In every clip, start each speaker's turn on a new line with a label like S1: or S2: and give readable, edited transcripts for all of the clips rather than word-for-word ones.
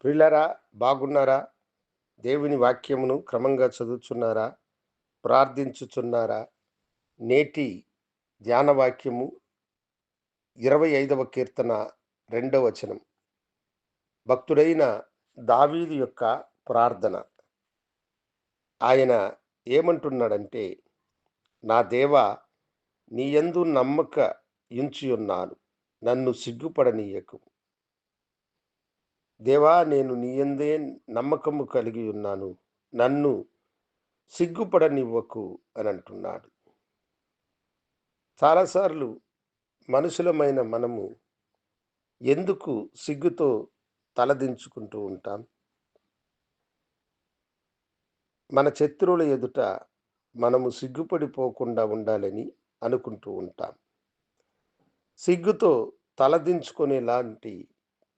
S1: ప్రియులారా, బాగున్నారా? దేవుని వాక్యమును క్రమంగా చదువుచున్నారా? ప్రార్థించుచున్నారా? నేటి ధ్యాన వాక్యము 25వ కీర్తన 2వ వచనం. భక్తుడైన దావీదు యొక్క ప్రార్థన. ఆయన ఏమంటున్నాడంటే, నా దేవా, నీయందు నమ్మకయుంచియున్నాను. నన్ను సిగ్గుపడనీయకు. దేవా, నేను నీయందే నమ్మకము కలిగి ఉన్నాను. నన్ను సిగ్గుపడనివ్వకు అని అంటున్నాడు. చాలాసార్లు మనుషులమైన మనము ఎందుకు సిగ్గుతో తలదించుకుంటూ ఉంటాం? మన శత్రువుల ఎదుట మనము సిగ్గుపడిపోకుండా ఉండాలని అనుకుంటూ ఉంటాం. సిగ్గుతో తలదించుకునేలాంటి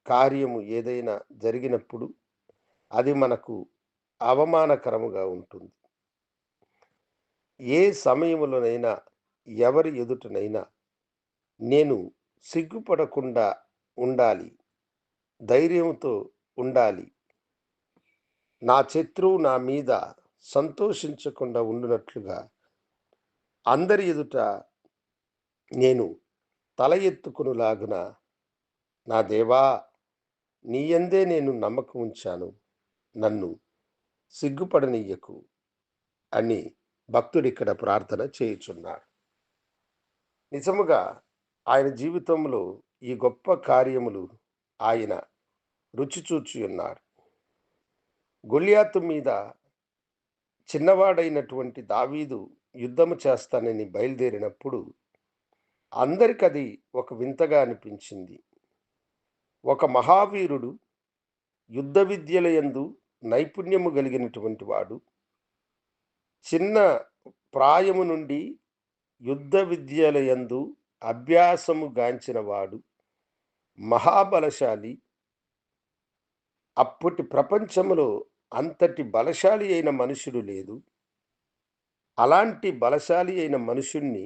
S1: కార్యము ఏదైనా జరిగినప్పుడు అది మనకు అవమానకరముగా ఉంటుంది. ఏ సమయములోనైనా, ఎవరి ఎదుటనైనా నేను సిగ్గుపడకుండా ఉండాలి. ధైర్యంతో ఉండాలి. నా శత్రువు నా మీద సంతోషించకుండా ఉండునట్లుగా అందరి ఎదుట నేను తల ఎత్తుకొనులాగున, నా దేవా, నీయందే నేను నమ్మకం ఉంచాను. నన్ను సిగ్గుపడనీయకు అని భక్తుడిక్కడ ప్రార్థన చేయుచున్నాడు. నిజముగా ఆయన జీవితంలో ఈ గొప్ప కార్యములు ఆయన రుచి చూచియున్నాడు. గొల్యాతు మీద చిన్నవాడైనటువంటి దావీదు యుద్ధము చేస్తానని బయలుదేరినప్పుడు అందరికది ఒక వింతగా అనిపించింది. ఒక మహావీరుడు, యుద్ధ విద్యలయందు నైపుణ్యము కలిగినటువంటి వాడు, చిన్న ప్రాయము నుండి యుద్ధ విద్యలయందు అభ్యాసము గాంచిన వాడు, మహాబలశాలి, అప్పటి ప్రపంచములో అంతటి బలశాలి అయిన మనుషుడు లేదు. అలాంటి బలశాలి అయిన మనుషుణ్ణి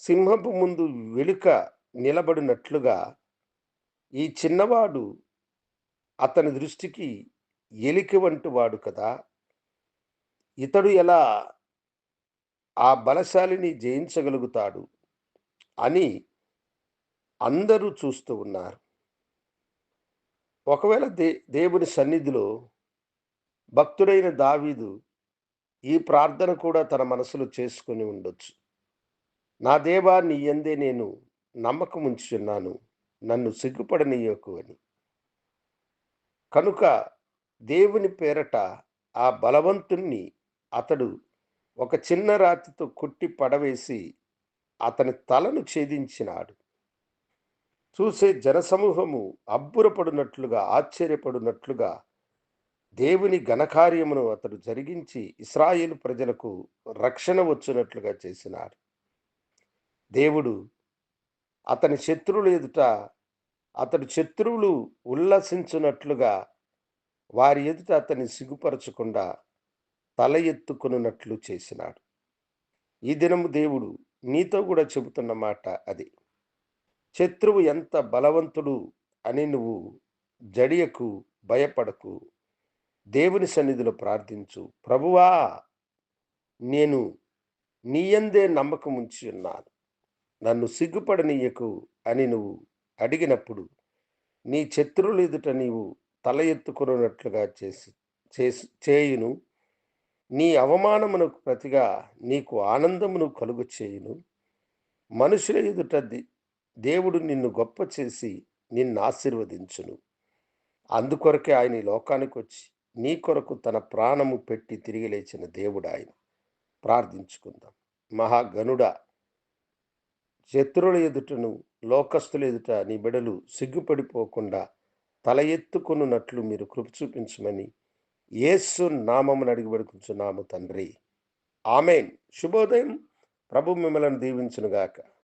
S1: సింహపు ముందు వెలుక నిలబడినట్లుగా ఈ చిన్నవాడు అతని దృష్టికి ఎలిక వంటి వాడు కదా! ఇతడు ఎలా ఆ బలశాలిని జయించగలుగుతాడు అని అందరూ చూస్తూ ఉన్నారు. ఒకవేళ దేవుని సన్నిధిలో భక్తుడైన దావీదు ఈ ప్రార్థన కూడా తన మనసులో చేసుకొని ఉండొచ్చు. నా దేవా, నీయందే నేను నమ్మకముంచుచున్నాను. నన్ను సిగ్గుపడనీయకు అని. కనుక దేవుని పేరట ఆ బలవంతుణ్ణి అతడు ఒక చిన్న రాతితో కొట్టి పడవేసి అతని తలను ఛేదించినాడు. చూసే జనసమూహము అబ్బురపడినట్లుగా, ఆశ్చర్యపడినట్లుగా దేవుని ఘనకార్యమును అతడు జరిగించి ఇశ్రాయేలు ప్రజలకు రక్షణ వచ్చినట్లుగా చేసినాడు. దేవుడు అతని శత్రువుల ఎదుట అతడి శత్రువులు ఉల్లసించున్నట్లుగా వారి ఎదుట అతన్ని సిగ్గుపరచకుండా తల ఎత్తుకొనున్నట్లు చేసినాడు. ఈ దినము దేవుడు నీతో కూడా చెబుతున్న మాట అది. శత్రువు ఎంత బలవంతుడు అని నువ్వు జడియకు, భయపడకు. దేవుని సన్నిధిలో ప్రార్థించు. ప్రభువా, నేను నీయందే నమ్మకం ఉంచి ఉన్నాను. నన్ను సిగ్గుపడనీయకు అని నువ్వు అడిగినప్పుడు నీ శత్రువుల ఎదుట నీవు తల ఎత్తుకొనున్నట్లుగా చేయును. నీ అవమానమునకు ప్రతిగా నీకు ఆనందమును కలుగు చేయును. మనుషుల ఎదుట దేవుడు నిన్ను గొప్ప చేసి నిన్ను ఆశీర్వదించును. అందుకొరకే ఆయన ఈ లోకానికి వచ్చి నీ కొరకు తన ప్రాణము పెట్టి తిరిగి లేచిన దేవుడు ఆయన. ప్రార్థించుకుందాం. మహాగణుడా, శత్రువుల ఎదుటను, లోకస్తుల ఎదుట నీ బిడలు సిగ్గుపడిపోకుండా తల ఎత్తుకొనున్నట్లు మీరు కృప చూపించమని యేసు నామమున అడిగి వేడుకొంచున్నాము తండ్రి. ఆమేన్. శుభోదయం. ప్రభు మిమ్మలను దీవించునుగాక.